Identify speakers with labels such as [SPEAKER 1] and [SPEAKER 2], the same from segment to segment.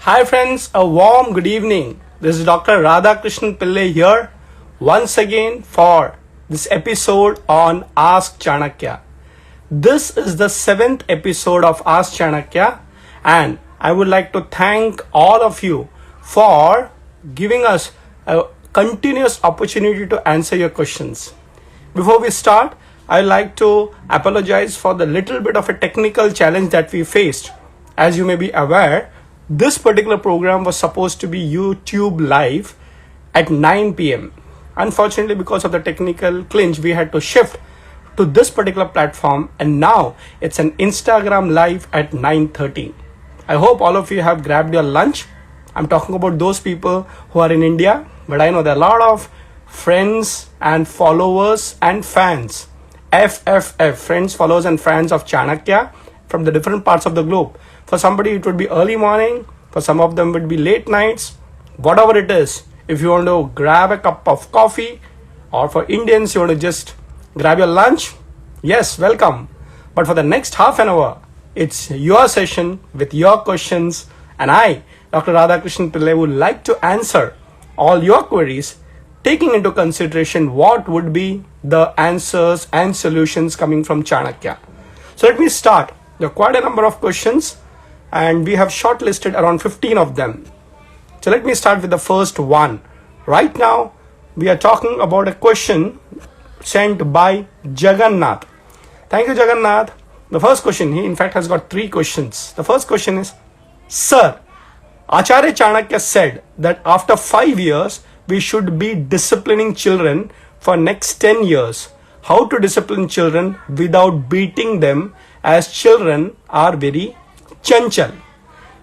[SPEAKER 1] Hi friends, a warm good evening. This is Dr. Radhakrishnan Pillai here once again for this episode on Ask Chanakya. This is the 7th episode of Ask Chanakya and I would like to thank all of you for giving us a continuous opportunity to answer your questions. Before we start, I'd like to apologize for the little bit of a technical challenge that we faced. As you may be aware, this particular program was supposed to be YouTube live at 9 p.m. Unfortunately, because of the technical clinch, we had to shift to this particular platform and now it's an Instagram live at 9:30. I hope all of you have grabbed your lunch. I'm talking about those people who are in India, but I know there are a lot of friends and followers and fans, FFF, friends, followers and fans of Chanakya from the different parts of the globe. For somebody it would be early morning, for some of them it would be late nights, whatever it is. If you want to grab a cup of coffee, or for Indians you want to just grab your lunch, yes, welcome. But for the next half an hour, it's your session with your questions and I, Dr. Radhakrishnan Pillai, would like to answer all your queries, taking into consideration what would be the answers and solutions coming from Chanakya. So let me start. There are quite a number of questions and we have shortlisted around 15 of them. So let me start with the first one. Right now, we are talking about a question sent by Jagannath. Thank you, Jagannath. The first question, he in fact has got 3 questions. The first question is, Sir, Acharya Chanakya said that after 5 years, we should be disciplining children for next 10 years. How to discipline children without beating them, as children are very chanchal.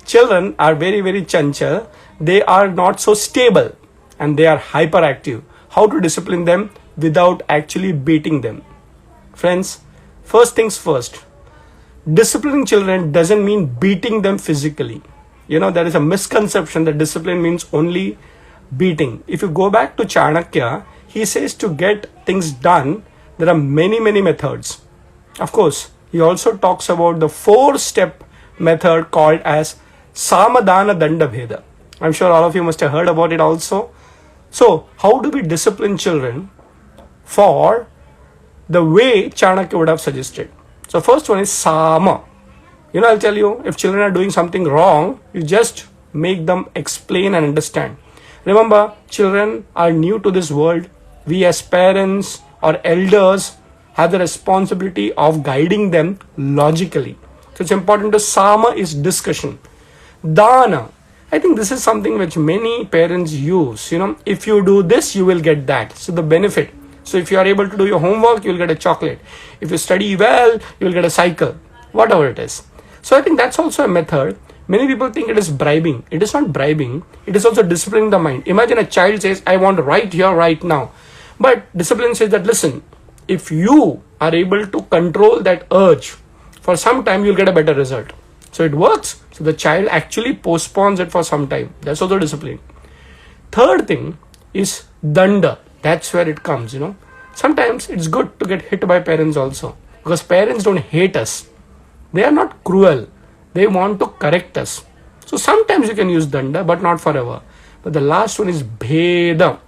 [SPEAKER 1] Children are very chanchal. They are not so stable and they are hyperactive. How to discipline them without actually beating them? Friends, first things first. Disciplining children doesn't mean beating them physically. You know, there is a misconception that discipline means only beating. If you go back to Chanakya, he says to get things done, there are many methods. Of course, he also talks about the 4-step method called as Samadhana Danda Bheda. I'm sure all of you must have heard about it also. So, how do we discipline children for the way Chanakya would have suggested? So, first one is Sama. You know, I'll tell you, if children are doing something wrong, you just make them explain and understand. Remember, children are new to this world. We as parents or elders have the responsibility of guiding them logically. So it's important to Sama is discussion. Dhana. I think this is something which many parents use. You know, if you do this, you will get that. So the benefit. So if you are able to do your homework, you will get a chocolate. If you study well, you will get a cycle. Whatever it is. So I think that's also a method. Many people think it is bribing. It is not bribing. It is also disciplining the mind. Imagine a child says, I want right here, right now. But discipline says that, listen, if you are able to control that urge, for some time you'll get a better result. So it works. So the child actually postpones it for some time. That's also discipline. Third thing is danda. That's where it comes, you know. Sometimes it's good to get hit by parents also. Because parents don't hate us. They are not cruel. They want to correct us. So sometimes you can use danda, but not forever. But the last one is bheda.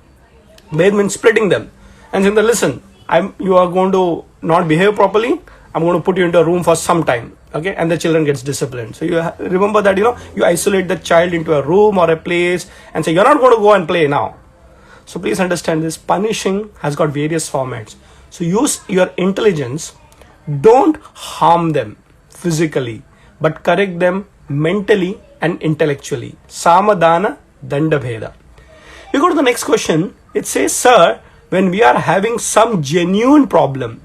[SPEAKER 1] Bhed means splitting them. And saying that, listen, you are going to not behave properly. I'm going to put you into a room for some time. Okay. And the children gets disciplined. So you remember that, you know, you isolate the child into a room or a place and say, you're not going to go and play now. So please understand this. Punishing has got various formats. So use your intelligence. Don't harm them physically, but correct them mentally and intellectually. Samadhana Danda Bheda. We go to the next question. It says, Sir, when we are having some genuine problem,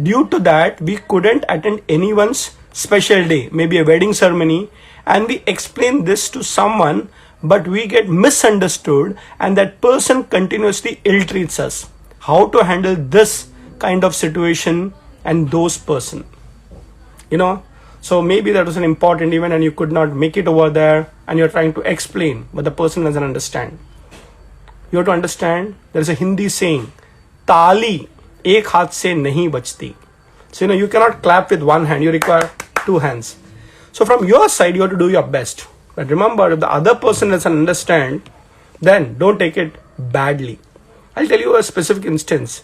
[SPEAKER 1] due to that we couldn't attend anyone's special day, maybe a wedding ceremony, and we explain this to someone, but we get misunderstood and that person continuously ill-treats us. How to handle this kind of situation and those person? You know, so maybe that was an important event and you could not make it over there and you're trying to explain, but the person doesn't understand. You have to understand, there is a Hindi saying, Tali ek haath se nahi bachti. So, you know, you cannot clap with one hand, you require 2 hands. So from your side, you have to do your best. But remember, if the other person doesn't understand, then don't take it badly. I'll tell you a specific instance.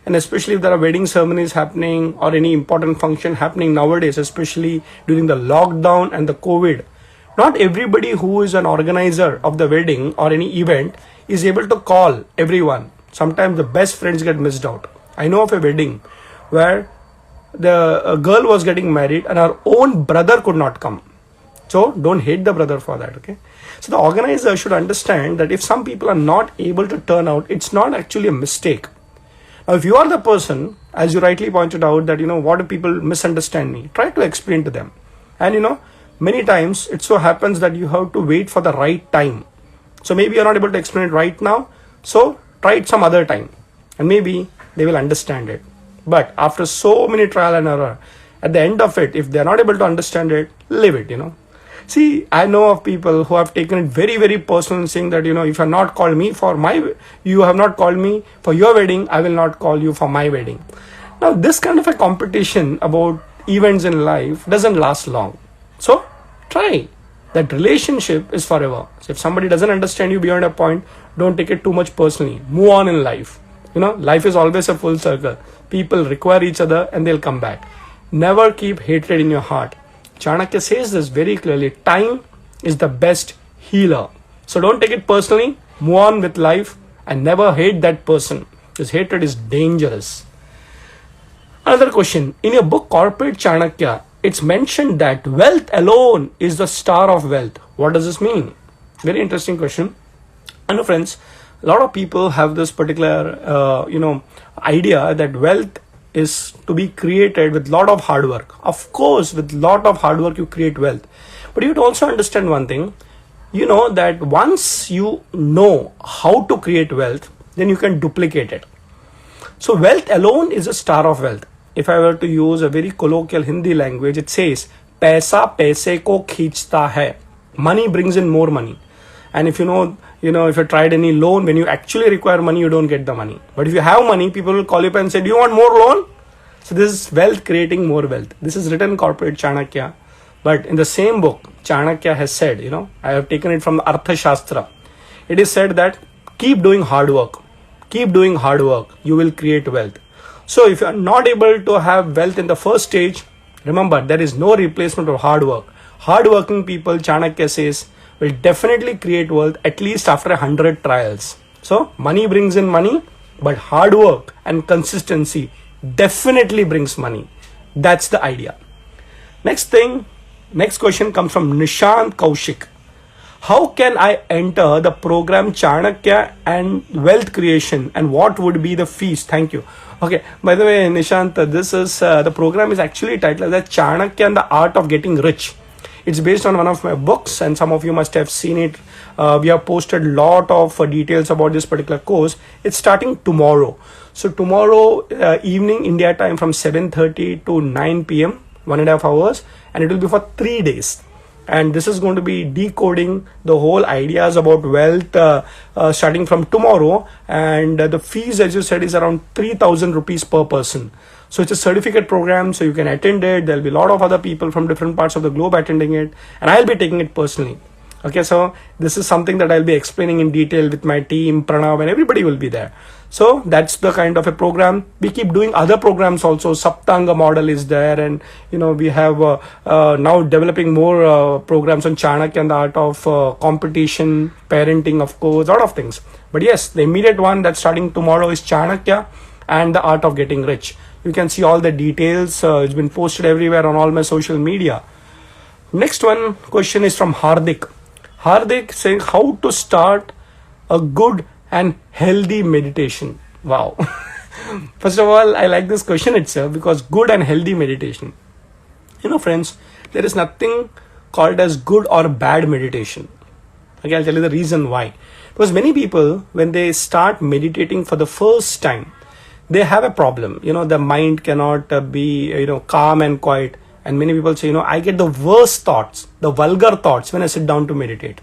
[SPEAKER 1] And especially if there are wedding ceremonies happening or any important function happening nowadays, especially during the lockdown and the COVID, not everybody who is an organizer of the wedding or any event is able to call everyone. Sometimes the best friends get missed out. I know of a wedding where a girl was getting married and her own brother could not come. So don't hate the brother for that, okay? So the organizer should understand that if some people are not able to turn out, it's not actually a mistake. Now, if you are the person, as you rightly pointed out, that, what if people misunderstand me? Try to explain to them. And, many times it so happens that you have to wait for the right time. So maybe you're not able to explain it right now. So try it some other time. And maybe they will understand it. But after so many trial and error, at the end of it, if they're not able to understand it, leave it, See, I know of people who have taken it very, very personal, saying that, if you have not called me you have not called me for your wedding, I will not call you for my wedding. Now, this kind of a competition about events in life doesn't last long. So, try. That relationship is forever. So, if somebody doesn't understand you beyond a point, don't take it too much personally. Move on in life. Life is always a full circle. People require each other and they'll come back. Never keep hatred in your heart. Chanakya says this very clearly. Time is the best healer. So don't take it personally. Move on with life and never hate that person, because hatred is dangerous. Another question. In your book Corporate Chanakya, it's mentioned that wealth alone is the star of wealth. What does this mean? Very interesting question. I know, friends, a lot of people have this particular idea that wealth is to be created with lot of hard work. Of course, with lot of hard work you create wealth. But you would also understand one thing, that once you know how to create wealth, then you can duplicate it. So wealth alone is a star of wealth. If I were to use a very colloquial Hindi language, it says, Paisa paise ko kheenchta hai. Money brings in more money. And if if you tried any loan, when you actually require money, you don't get the money. But if you have money, people will call you up and say, do you want more loan? So this is wealth creating more wealth. This is written in Corporate Chanakya. But in the same book, Chanakya has said, I have taken it from the Artha Shastra. It is said that keep doing hard work. Keep doing hard work. You will create wealth. So if you are not able to have wealth in the first stage, remember, there is no replacement of hard work. Hard-working people, Chanakya says, will definitely create wealth at least after 100 trials. So money brings in money, but hard work and consistency definitely brings money. That's the idea. Next question comes from Nishant Kaushik. How can I enter the program Chanakya and wealth creation, and what would be the fees? Thank you. Okay, by the way, Nishant, this is the program is actually titled as Chanakya and the Art of Getting Rich. It's based on one of my books, and some of you must have seen it. We have posted a lot of details about this particular course. It's starting tomorrow. So tomorrow evening India time from 7:30 to 9 p.m., 1.5 hours, and it will be for 3 days. And this is going to be decoding the whole ideas about wealth starting from tomorrow. And the fees, as you said, is around 3,000 rupees per person. So it's a certificate program, so you can attend it. There'll be a lot of other people from different parts of the globe attending it, and I'll be taking it personally. Okay, so this is something that I'll be explaining in detail with my team, Pranav, and everybody will be there. So that's the kind of a program. We keep doing other programs also. Saptanga model is there, and we have now developing more programs on Chanakya and the art of competition, parenting, of course, a lot of things. But yes, the immediate one that's starting tomorrow is Chanakya and the art of getting rich. You can see all the details. It's been posted everywhere on all my social media. Next one question is from Hardik. Hardik saying how to start a good and healthy meditation. Wow. First of all, I like this question itself, because good and healthy meditation. Friends, there is nothing called as good or bad meditation. Okay, I'll tell you the reason why. Because many people, when they start meditating for the first time, they have a problem. The mind cannot be, calm and quiet. And many people say, I get the worst thoughts, the vulgar thoughts when I sit down to meditate.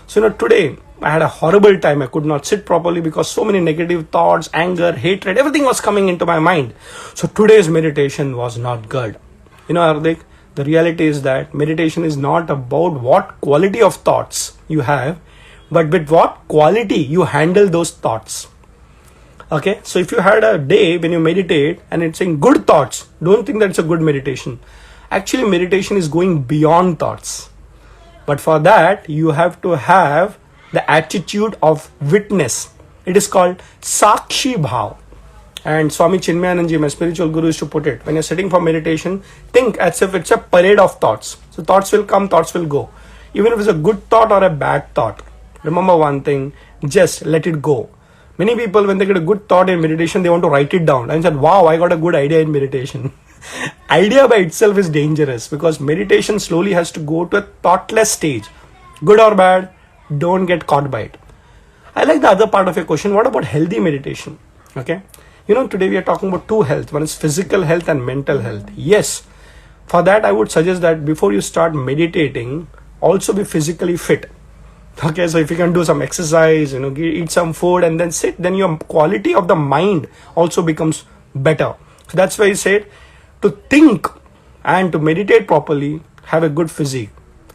[SPEAKER 1] So, today I had a horrible time. I could not sit properly because so many negative thoughts, anger, hatred, everything was coming into my mind. So today's meditation was not good. Hardik, The reality is that meditation is not about what quality of thoughts you have, but with what quality you handle those thoughts. Okay, so if you had a day when you meditate and it's saying good thoughts, don't think that it's a good meditation. Actually, meditation is going beyond thoughts. But for that, you have to have the attitude of witness. It is called Sakshi Bhav. And Swami Chinmayananji, my spiritual guru, used to put it, when you're sitting for meditation, think as if it's a parade of thoughts. So thoughts will come, thoughts will go. Even if it's a good thought or a bad thought, remember one thing, just let it go. Many people, when they get a good thought in meditation, they want to write it down and say, wow, I got a good idea in meditation. Idea by itself is dangerous, because meditation slowly has to go to a thoughtless stage. Good or bad, don't get caught by it. I like the other part of your question. What about healthy meditation? Okay. Today we are talking about two health. One is physical health and mental health. Yes. For that, I would suggest that before you start meditating, also be physically fit. Okay, so if you can do some exercise, eat some food and then sit, then your quality of the mind also becomes better. So that's why I said, to think and to meditate properly, have a good physique.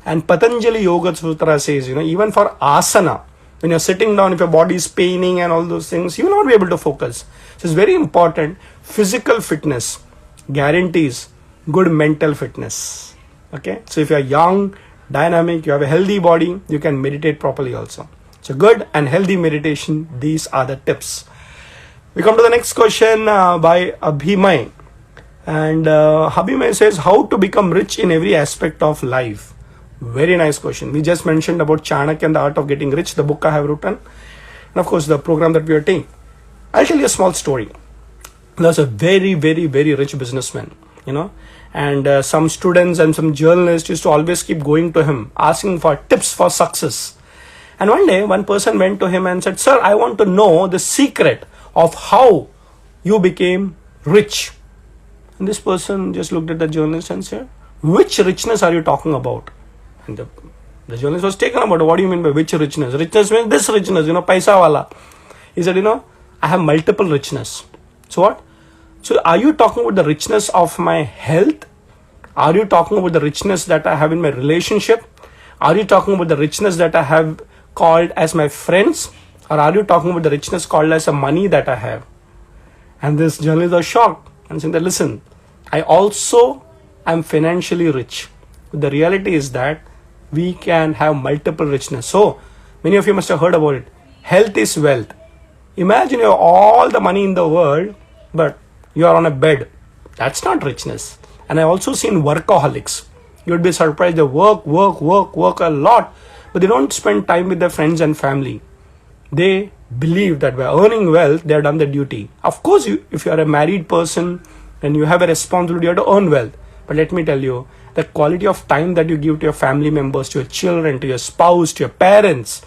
[SPEAKER 1] And Patanjali Yoga Sutra says, even for asana, when you're sitting down, if your body is paining and all those things, you will not be able to focus. So it's very important. Physical fitness guarantees good mental fitness. Okay, so if you're young, dynamic, you have a healthy body, you can meditate properly also. So good and healthy meditation, these are the tips. We come to the next question by Abhimay. And Abhimay says, how to become rich in every aspect of life? Very nice question. We just mentioned about Chanakya and the art of getting rich, the book I have written, and of course the program that we are taking. I'll tell you a small story. There's a very, very, very rich businessman, and some students and some journalists used to always keep going to him, asking for tips for success. And one day, one person went to him and said, sir, I want to know the secret of how you became rich. And this person just looked at the journalist and said, which richness are you talking about? And the journalist was taken about, what do you mean by which richness? Richness means this richness, paisa wala. He said, I have multiple richness. So what? So are you talking about the richness of my health? Are you talking about the richness that I have in my relationship? Are you talking about the richness that I have called as my friends? Or are you talking about the richness called as the money that I have? And this journalist was shocked and said, listen, I also am financially rich. The reality is that we can have multiple richness. So many of you must have heard about it. Health is wealth. Imagine you have all the money in the world, but you are on a bed. That's not richness. And I've also seen workaholics. You would be surprised. They work a lot, but they don't spend time with their friends and family. They believe that by earning wealth, they have done their duty. Of course, if you are a married person and you have a responsibility, you have to earn wealth. But let me tell you, the quality of time that you give to your family members, to your children, to your spouse, to your parents,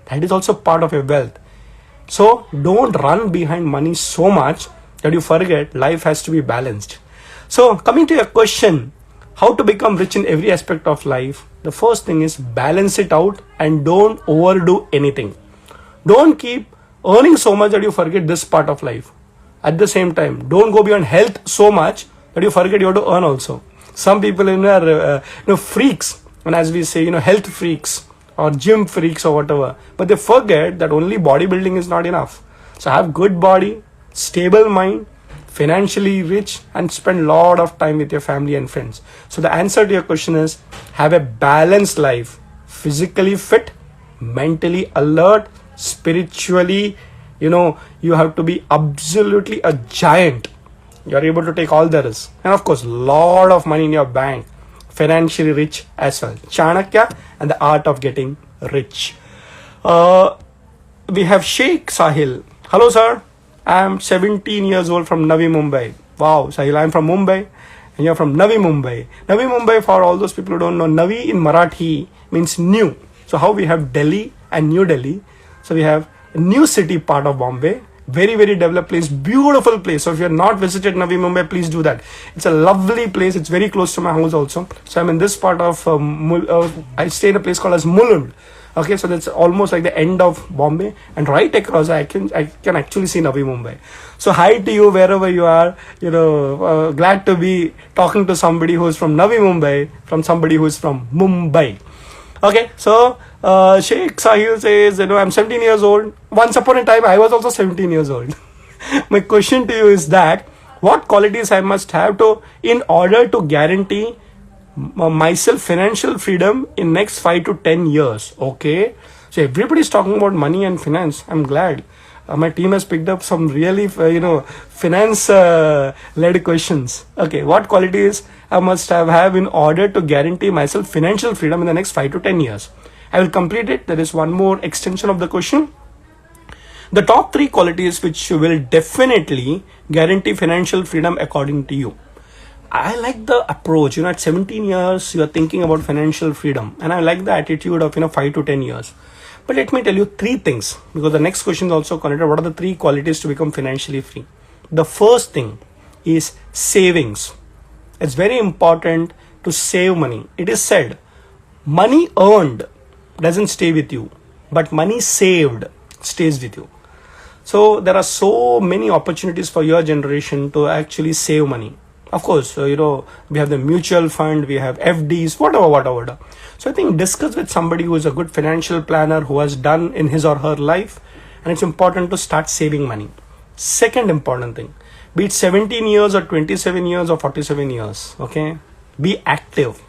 [SPEAKER 1] that is also part of your wealth. So don't run behind money so much that you forget life has to be balanced. So coming to your question, how to become rich in every aspect of life, the first thing is balance it out and don't overdo anything. Don't keep earning so much that you forget this part of life. At the same time, don't go beyond health so much that you forget you have to earn also. Some people are freaks, and as we say, health freaks or gym freaks or whatever, but they forget that only bodybuilding is not enough. So have good body, stable mind, financially rich, and spend a lot of time with your family and friends. So the answer to your question is, have a balanced life, physically fit, mentally alert, spiritually, you have to be absolutely a giant. You are able to take all there is. And of course, lot of money in your bank, financially rich as well. Chanakya and the art of getting rich. We have Sheikh Sahil. Hello, sir. I am 17 years old from Navi Mumbai. Wow, Sahil, I am from Mumbai and you are from Navi Mumbai. Navi Mumbai, for all those people who don't know, Navi in Marathi means new. So how we have Delhi and New Delhi. So we have a new city part of Bombay. Very, very developed place, beautiful place. So if you have not visited Navi Mumbai, please do that. It's a lovely place. It's very close to my house also. So I'm in this part of, I stay in a place called as Mulund. Okay, so that's almost like the end of Bombay, and right across I can actually see Navi Mumbai. So hi to you wherever you are. Glad to be talking to somebody who's from Navi Mumbai, from somebody who's from Mumbai. Okay, so Sheikh Sahil says, I'm 17 years old. Once upon a time, I was also 17 years old. My question to you is that what qualities I must have in order to guarantee myself financial freedom in next 5 to 10 years. Okay, so everybody's talking about money and finance. I'm glad my team has picked up some really finance led questions. Okay, what qualities I must have in order to guarantee myself financial freedom in the next 5 to 10 years. I will complete it. There is one more extension of the question. The top 3 qualities which will definitely guarantee financial freedom according to you. I like the approach. At 17 years, you are thinking about financial freedom. And I like the attitude of, 5 to 10 years. But let me tell you 3 things, because the next question is also connected. What are the 3 qualities to become financially free? The first thing is savings. It's very important to save money. It is said, money earned doesn't stay with you, but money saved stays with you. So there are so many opportunities for your generation to actually save money. Of course, we have the mutual fund, we have FDs, whatever. So I think discuss with somebody who is a good financial planner, who has done in his or her life, and it's important to start saving money. Second important thing, be it 17 years or 27 years or 47 years, okay, be active.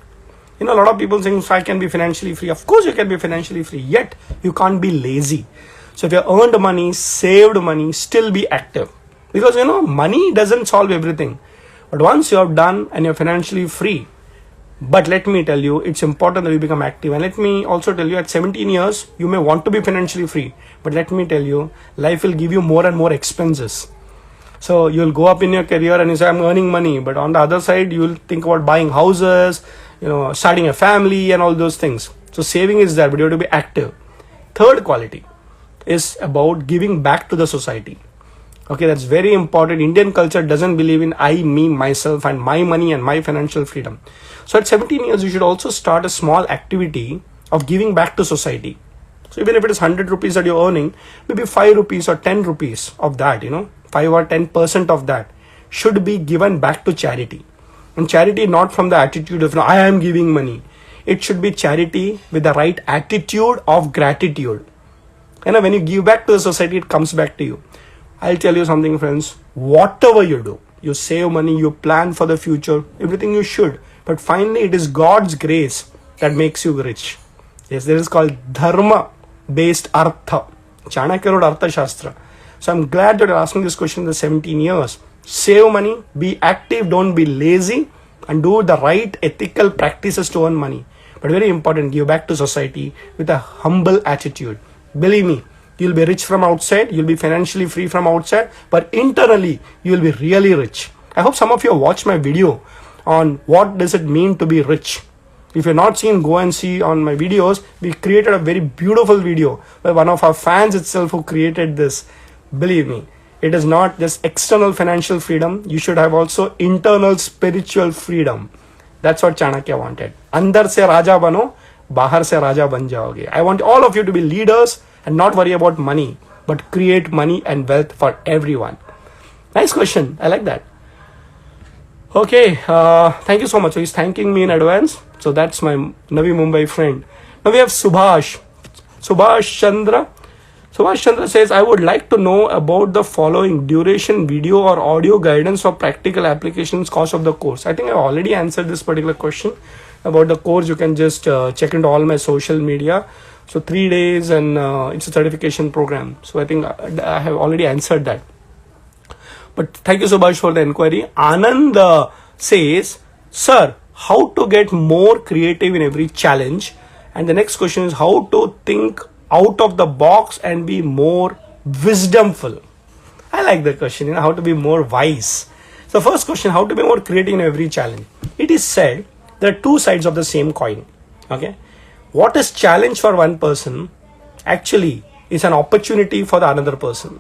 [SPEAKER 1] A lot of people saying, so I can be financially free. Of course you can be financially free, yet you can't be lazy. So if you earned money, saved money, still be active. Because money doesn't solve everything. But once you have done and you're financially free, but let me tell you, it's important that you become active. And let me also tell you, at 17 years, you may want to be financially free. But let me tell you, life will give you more and more expenses. So you'll go up in your career and you say, I'm earning money. But on the other side, you'll think about buying houses, starting a family and all those things. So saving is there, but you have to be active. Third quality is about giving back to the society. Okay, that's very important. Indian culture doesn't believe in I, me, myself and my money and my financial freedom. So at 17 years, you should also start a small activity of giving back to society. So even if it is 100 rupees that you're earning, maybe 5 rupees or 10 rupees of that, 5 or 10% of that should be given back to charity. And charity not from the attitude of, I am giving money. It should be charity with the right attitude of gratitude. When you give back to the society, it comes back to you. I'll tell you something, friends. Whatever you do, you save money, you plan for the future, everything you should. But finally, it is God's grace that makes you rich. Yes, there is called dharma-based artha. Chanakya wrote Artha Shastra. So I'm glad that you're asking this question in the 17 years. Save money, be active, don't be lazy, and do the right ethical practices to earn money. But very important, give back to society with a humble attitude. Believe me, you'll be rich from outside, you'll be financially free from outside, but internally, you'll be really rich. I hope some of you watched my video on what does it mean to be rich. If you're not seen, go and see on my videos. We created a very beautiful video by one of our fans itself who created this. Believe me, it is not just external financial freedom. You should have also internal spiritual freedom. That's what Chanakya wanted. Andar se Raja bano, bahar se Raja ban jaoge. I want all of you to be leaders and not worry about money, but create money and wealth for everyone. Nice question. I like that. Okay, thank you so much. So he's thanking me in advance. So that's my Navi Mumbai friend. Now we have Subhash Chandra. Subhash Chandra says, I would like to know about the following: duration, video or audio guidance for practical applications, cost of the course. I think I already answered this particular question about the course. You can just check into all my social media. So 3 days and it's a certification program. So I think I have already answered that. But thank you so much for the inquiry. Anand says, sir, how to get more creative in every challenge? And the next question is how to think out of the box and be more wisdomful. I like the question, how to be more wise. So first question, how to be more creative in every challenge? It is said there are 2 sides of the same coin. Okay. What is challenge for one person actually is an opportunity for the another person.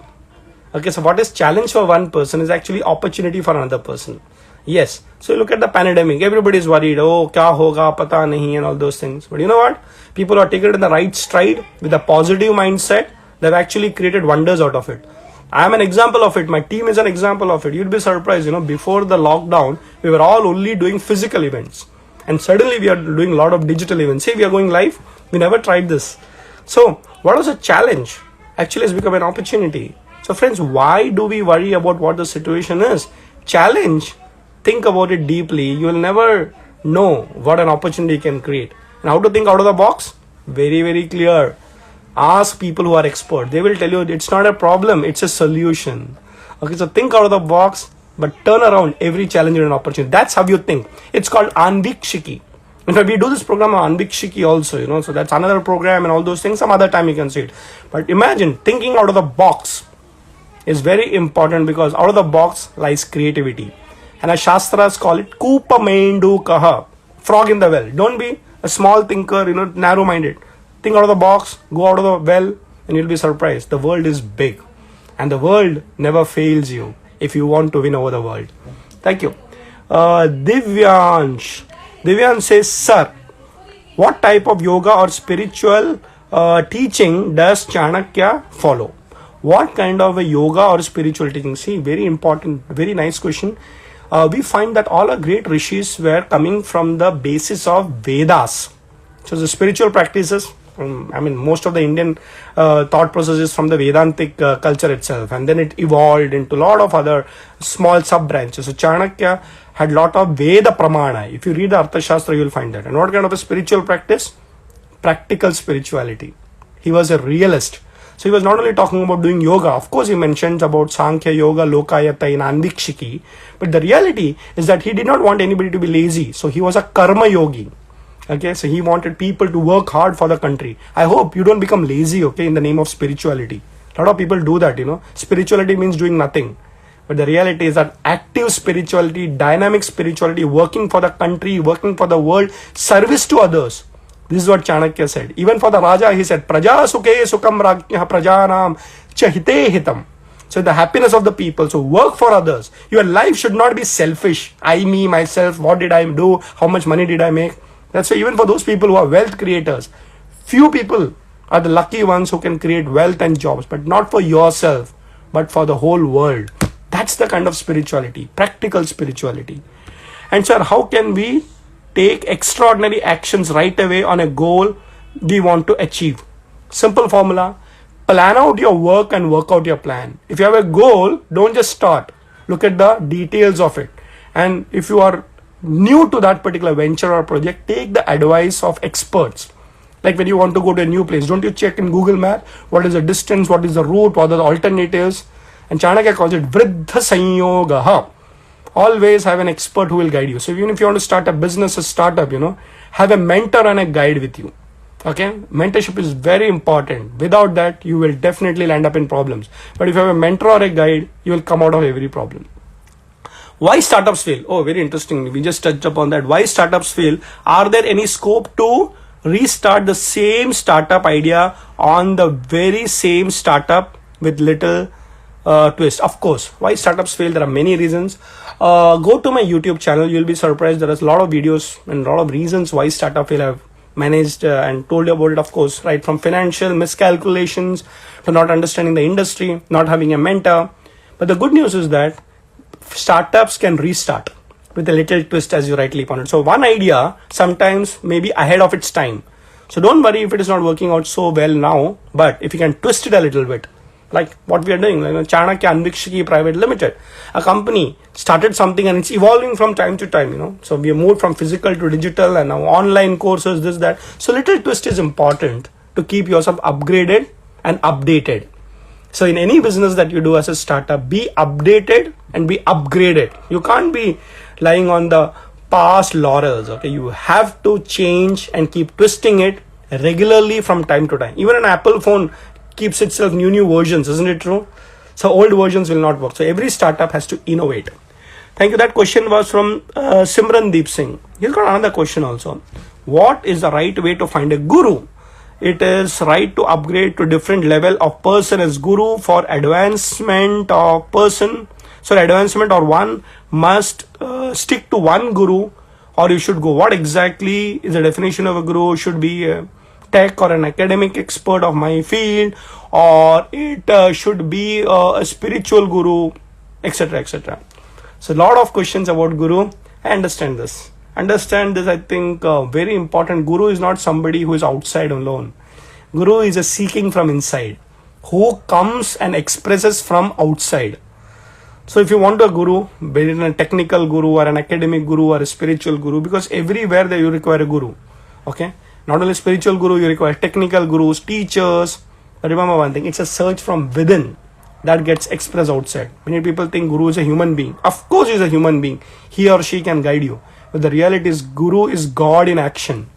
[SPEAKER 1] Okay, so what is challenge for one person is actually opportunity for another person. Yes. So look at the pandemic. Everybody is worried. Oh, kya hoga, pata nahi, and all those things. But you know what? People are taking it in the right stride with a positive mindset. They've actually created wonders out of it. I am an example of it. My team is an example of it. You'd be surprised. Before the lockdown, we were all only doing physical events. And suddenly we are doing a lot of digital events. Say we are going live. We never tried this. So what was a challenge? Actually, it's become an opportunity. So friends, why do we worry about what the situation is? Challenge. Think about it deeply. You will never know what an opportunity can create. And how to think out of the box? Very, very clear. Ask people who are expert. They will tell you it's not a problem, it's a solution. Okay, so think out of the box, but turn around every challenge into an opportunity. That's how you think. It's called Anvikshiki. In fact, we do this program on Anvikshiki also, so that's another program and all those things. Some other time you can see it. But imagine thinking out of the box is very important, because out of the box lies creativity. And as Shastras call it, Kupa Maindu Kaha, frog in the well. Don't be a small thinker, narrow-minded. Think out of the box, go out of the well, and you'll be surprised. The world is big, and the world never fails you if you want to win over the world. Thank you. Divyansh says, sir, what type of yoga or spiritual teaching does Chanakya follow? What kind of a yoga or spiritual teaching? See, very important, very nice question. We find that all our great rishis were coming from the basis of Vedas. So the spiritual practices, most of the Indian thought processes from the Vedantic culture itself, and then it evolved into a lot of other small sub branches. So Chanakya had lot of Veda Pramana. If you read the Arthashastra, you will find that. And what kind of a spiritual practice? Practical spirituality. He was a realist. So he was not only talking about doing yoga. Of course, he mentions about Sankhya Yoga, Lokayata in Anvikshiki. But the reality is that he did not want anybody to be lazy. So he was a karma yogi. Okay, so he wanted people to work hard for the country. I hope you don't become lazy, in the name of spirituality. A lot of people do that, Spirituality means doing nothing. But the reality is that active spirituality, dynamic spirituality, working for the country, working for the world, service to others. This is what Chanakya said. Even for the Raja, he said, Praja sukhe sukam rajya prajanam chahite hitam. So the happiness of the people. So work for others. Your life should not be selfish. I, me, myself, what did I do? How much money did I make? That's why even for those people who are wealth creators, few people are the lucky ones who can create wealth and jobs, but not for yourself, but for the whole world. That's the kind of spirituality, practical spirituality. And sir, how can we take extraordinary actions right away on a goal we want to achieve? Simple formula: plan out your work and work out your plan. If you have a goal, don't just start. Look at the details of it. And if you are new to that particular venture or project, take the advice of experts. Like when you want to go to a new place, don't you check in Google Map what is the distance, what is the route, what are the alternatives? And Chanakya calls it Vriddha Sanyogaha. Always have an expert who will guide you. So even if you want to start a business, a startup, have a mentor and a guide with you. Okay, mentorship is very important. Without that, you will definitely land up in problems. But if you have a mentor or a guide, you will come out of every problem. Why startups fail? Oh, very interesting. We just touched upon that. Why startups fail? Are there any scope to restart the same startup idea on the very same startup with little twist? Of course. Why startups fail? There are many reasons. Go to my YouTube channel. You'll be surprised. There is a lot of videos and a lot of reasons why startup fail. I've managed and told you about it, of course, right from financial miscalculations to not understanding the industry, not having a mentor. But the good news is that startups can restart with a little twist, as you rightly pointed. So one idea sometimes may be ahead of its time. So don't worry if it is not working out so well now, but if you can twist it a little bit, like what we are doing, Chanakya Anvikshiki Private Limited, a company started something and it's evolving from time to time, So we have moved from physical to digital and now online courses, this, that. So little twist is important to keep yourself upgraded and updated. So in any business that you do as a startup, be updated and be upgraded. You can't be lying on the past laurels. Okay, you have to change and keep twisting it regularly from time to time. Even an Apple phone keeps itself new versions, isn't it true? So old versions will not work. So every startup has to innovate. Thank you. That question was from Simrandeep Singh. He's got another question also. What is the right way to find a guru? It is right to upgrade to different level of person as guru for advancement of person. So advancement, or one must stick to one guru, or you should go. What exactly is the definition of a guru? Should be a tech or an academic expert of my field, or it should be a spiritual guru, etc., etc. So a lot of questions about guru. I understand this. I think very important. Guru is not somebody who is outside alone. Guru is a seeking from inside, who comes and expresses from outside. So if you want a guru, be it a technical guru or an academic guru or a spiritual guru, because everywhere that you require a guru. Okay, not only spiritual guru, you require technical gurus, teachers. But remember one thing, it's a search from within that gets expressed outside. Many people think guru is a human being. Of course he's a human being. He or she can guide you. But the reality is guru is God in action.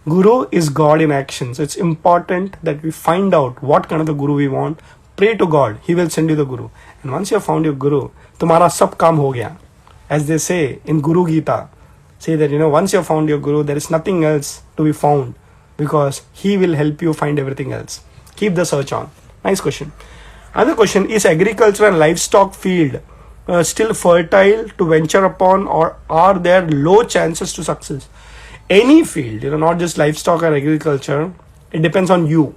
[SPEAKER 1] Guru is God in action. So it's important that we find out what kind of the guru we want. Pray to God. He will send you the guru. And once you have found your guru, tumhara sab kaam ho gaya. As they say in Guru Gita, say that, once you have found your guru, there is nothing else to be found, because he will help you find everything else. Keep the search on. Nice question. Another question, is agriculture and livestock field still fertile to venture upon, or are there low chances to success? Any field, not just livestock or agriculture, it depends on you.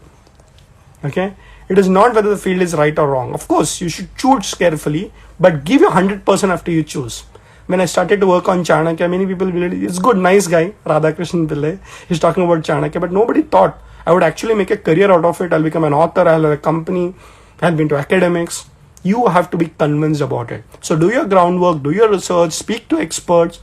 [SPEAKER 1] Okay? It is not whether the field is right or wrong. Of course, you should choose carefully, but give your 100% after you choose. When I started to work on Chanakya, many people believed it's good, nice guy, Radhakrishnan Pillai. He's talking about Chanakya, but nobody thought I would actually make a career out of it. I'll become an author, I'll have a company, I'll be into academics. You have to be convinced about it. So do your groundwork, do your research, speak to experts.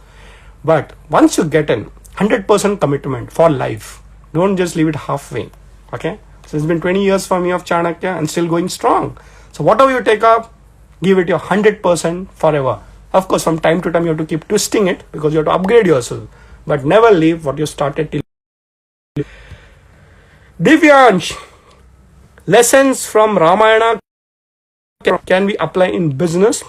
[SPEAKER 1] But once you get in, 100% commitment for life. Don't just leave it halfway. Okay? So it's been 20 years for me of Chanakya and still going strong. So whatever you take up, give it your 100% forever. Of course, from time to time you have to keep twisting it, because you have to upgrade yourself. But never leave what you started till. Divyansh, lessons from Ramayana can be applied in business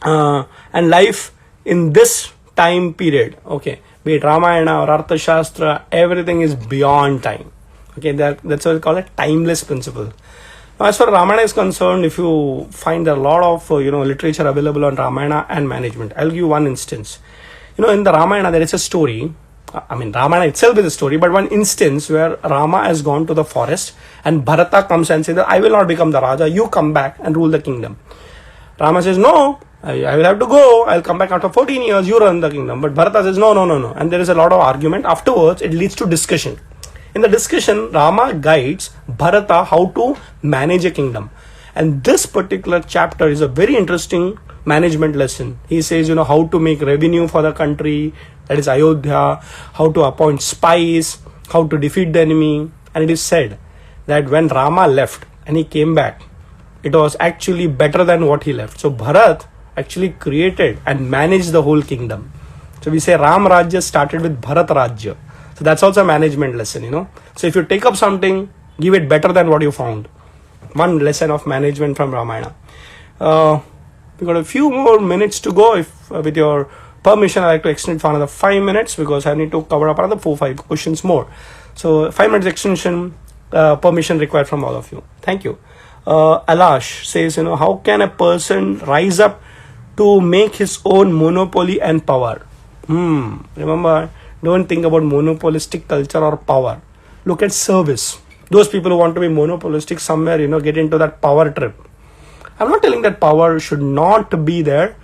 [SPEAKER 1] and life in this time period. Okay, be it Ramayana or Arthashastra, everything is beyond time. Okay, that's what we call a timeless principle. Now, as far as Ramayana is concerned, if you find a lot of literature available on Ramayana and management, I'll give you one instance. In the Ramayana there is a story. Ramayana itself is a story, but one instance where Rama has gone to the forest and Bharata comes and says that I will not become the Raja, you come back and rule the kingdom. Rama says, no, I will have to go, I'll come back after 14 years, you run the kingdom. But Bharata says, no. And there is a lot of argument. Afterwards, it leads to discussion. In the discussion, Rama guides Bharata how to manage a kingdom. And this particular chapter is a very interesting management lesson. He says, how to make revenue for the country, that is Ayodhya, how to appoint spies, how to defeat the enemy. And it is said that when Rama left and he came back, it was actually better than what he left. So Bharat actually created and managed the whole kingdom. So we say Ram Rajya started with Bharat Rajya. So that's also a management lesson, So if you take up something, give it better than what you found. One lesson of management from Ramayana. We got a few more minutes to go. If with your permission, I'd like to extend for another 5 minutes, because I need to cover up another 4-5 questions more. So 5 minutes extension, permission required from all of you. Thank you. Alash says, how can a person rise up to make his own monopoly and power? Remember, don't think about monopolistic culture or power. Look at service. Those people who want to be monopolistic somewhere, get into that power trip. I'm not telling that power should not be there.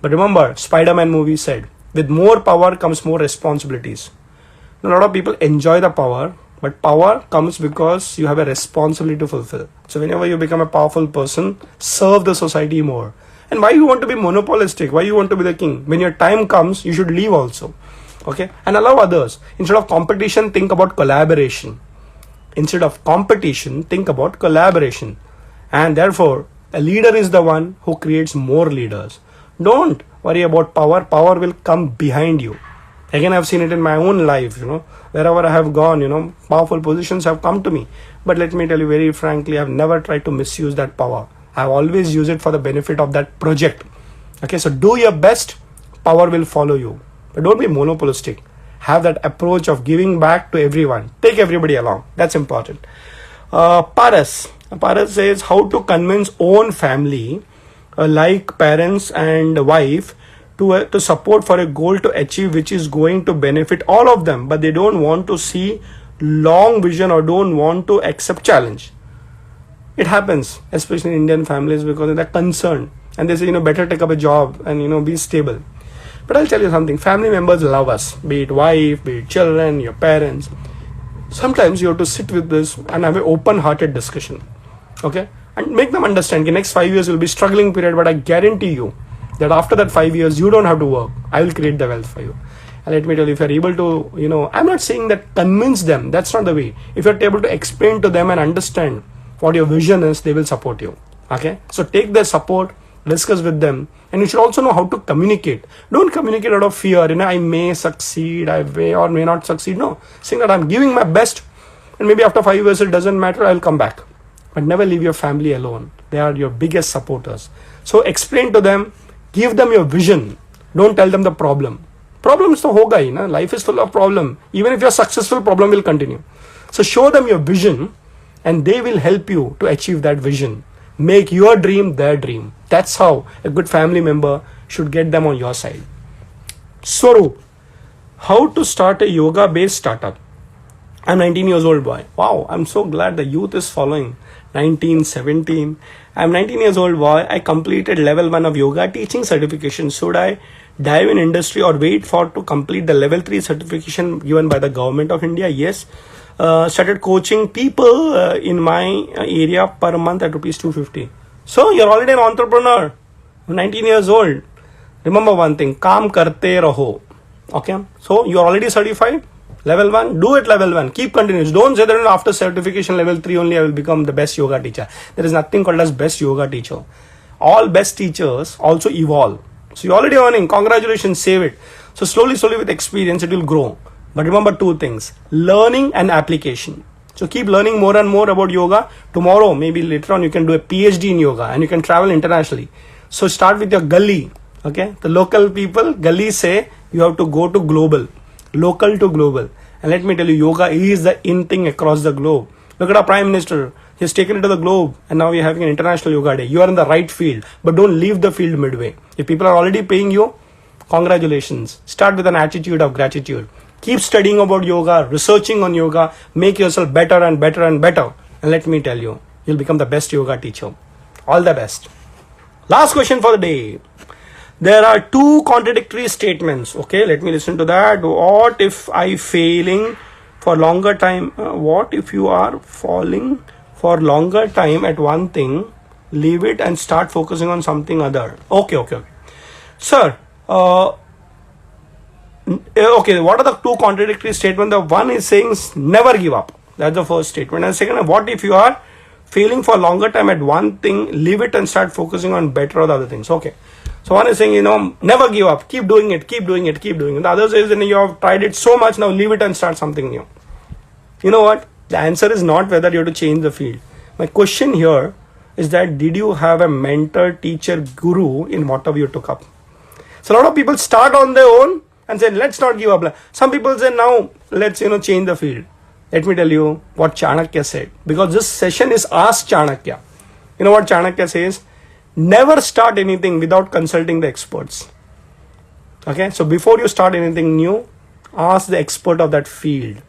[SPEAKER 1] But remember, Spider-Man movie said, with more power comes more responsibilities. A lot of people enjoy the power, but power comes because you have a responsibility to fulfill. So whenever you become a powerful person, serve the society more. And why you want to be monopolistic? Why you want to be the king? When your time comes, you should leave also. Okay? And allow others. Instead of competition, think about collaboration. Instead of competition, think about collaboration. And therefore, a leader is the one who creates more leaders. Don't worry about power. Power will come behind you. Again, I've seen it in my own life, wherever I have gone, powerful positions have come to me. But let me tell you very frankly, I've never tried to misuse that power. I've always used it for the benefit of that project. Okay, so do your best, power will follow you. But don't be monopolistic. Have that approach of giving back to everyone. Take everybody along. That's important. Paras says, how to convince own family like parents and wife to support for a goal to achieve which is going to benefit all of them, but they don't want to see long vision or don't want to accept challenge. It happens, especially in Indian families, because they're concerned and they say, better take up a job and, be stable. But I'll tell you something, family members love us, be it wife, be it children, your parents. Sometimes you have to sit with this and have an open-hearted discussion, okay? And make them understand the next 5 years will be struggling period, but I guarantee you that after that 5 years, you don't have to work. I will create the wealth for you. And let me tell you, if you're able to, I'm not saying that convince them. That's not the way. If you're able to explain to them and understand what your vision is, they will support you. Okay? So take their support, discuss with them. And you should also know how to communicate. Don't communicate out of fear. I may succeed, I may or may not succeed. No. Saying that I'm giving my best and maybe after 5 years it doesn't matter, I'll come back. But never leave your family alone. They are your biggest supporters. So explain to them, give them your vision. Don't tell them the problem. Problems to hoga hi, na? Life is full of problem. Even if you're successful, problem will continue. So show them your vision and they will help you to achieve that vision. Make your dream their dream. That's how a good family member should get them on your side. Swaroop, how to start a yoga-based startup? I'm 19 years old boy. Wow, I'm so glad the youth is following. 19, 17. I'm 19 years old boy. I completed level 1 of yoga teaching certification. Should I dive in industry or wait for to complete the level 3 certification given by the government of India? Yes. Started coaching people in my area per month at rupees 250. So you're already an entrepreneur. 19 years old. Remember one thing, kaam karte raho. Okay. So you're already certified. Level 1, do it level 1. Keep continuous. Don't say that after certification level 3 only I will become the best yoga teacher. There is nothing called as best yoga teacher. All best teachers also evolve. So you're already earning. Congratulations, save it. So slowly with experience it will grow. But remember two things, learning and application. So keep learning more and more about yoga. Tomorrow, maybe later on, you can do a PhD in yoga and you can travel internationally. So start with your gully. Okay. The local people, gully say you have to go to global. Local to global. And let me tell you, yoga is the in thing across the globe. Look at our Prime Minister. He's taken it to the globe and now we're having an international yoga day. You are in the right field, but don't leave the field midway. If people are already paying you, congratulations. Start with an attitude of gratitude. Keep studying about yoga, researching on yoga, make yourself better and better and better. And let me tell you, you'll become the best yoga teacher. All the best. Last question for the day. There are two contradictory statements. Okay, let me listen to that. What if I failing for longer time? What if you are falling for longer time at one thing, leave it and start focusing on something other? Okay. Sir, okay, what are the two contradictory statements? The one is saying never give up. That's the first statement. And second, what if you are failing for longer time at one thing, leave it and start focusing on better or the other things? Okay. So one is saying, never give up. Keep doing it. The other says, you have tried it so much, now leave it and start something new. You know what? The answer is not whether you have to change the field. My question here is that did you have a mentor, teacher, guru in whatever you took up? So a lot of people start on their own and say, let's not give up. Some people say, now let's, change the field. Let me tell you what Chanakya said. Because this session is Ask Chanakya. You know what Chanakya says? Never start anything without consulting the experts. Okay, so before you start anything new, ask the expert of that field.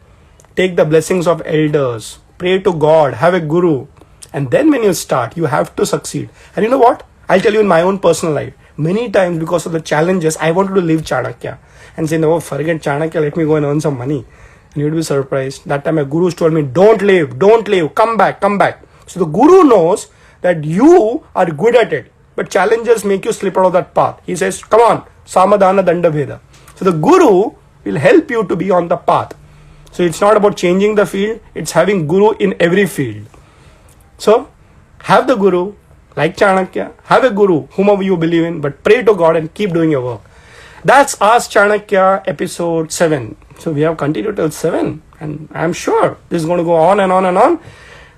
[SPEAKER 1] Take the blessings of elders. Pray to God. Have a guru. And then when you start, you have to succeed. And you know what? I'll tell you in my own personal life. Many times because of the challenges, I wanted to leave Chanakya. And say, no, forget Chanakya. Let me go and earn some money. And you'd be surprised. That time my gurus told me, don't leave. Come back. So the guru knows that you are good at it, but challenges make you slip out of that path. He says, come on, samadhana danda bheda. So the guru will help you to be on the path. So it's not about changing the field, it's having guru in every field. So have the guru, like Chanakya, have a guru, whomever you believe in, but pray to God and keep doing your work. That's Ask Chanakya episode 7. So we have continued till 7 and I'm sure this is going to go on and on and on.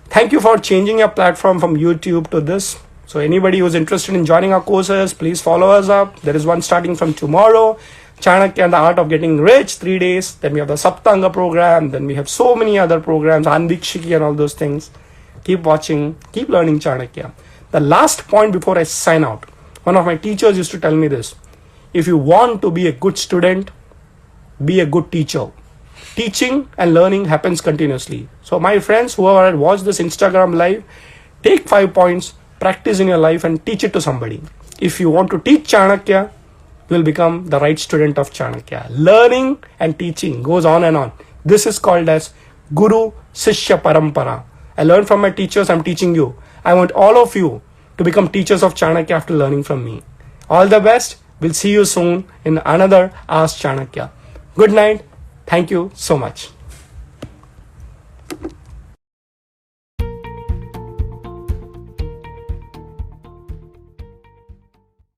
[SPEAKER 1] Thank you for changing your platform from YouTube to this. So anybody who's interested in joining our courses, please follow us up. There is one starting from tomorrow. Chanakya and the Art of Getting Rich, 3 days. Then we have the Saptanga program. Then we have so many other programs, Anvikshiki and all those things. Keep watching. Keep learning Chanakya. The last point before I sign out. One of my teachers used to tell me this: if you want to be a good student, be a good teacher. Teaching and learning happens continuously. So my friends, whoever had watched this Instagram live, take 5 points, practice in your life and teach it to somebody. If you want to teach Chanakya, you will become the right student of Chanakya. Learning and teaching goes on and on. This is called as Guru Sishya Parampara. I learned from my teachers, I'm teaching you. I want all of you to become teachers of Chanakya after learning from me. All the best. We'll see you soon in another Ask Chanakya. Good night. Thank you so much.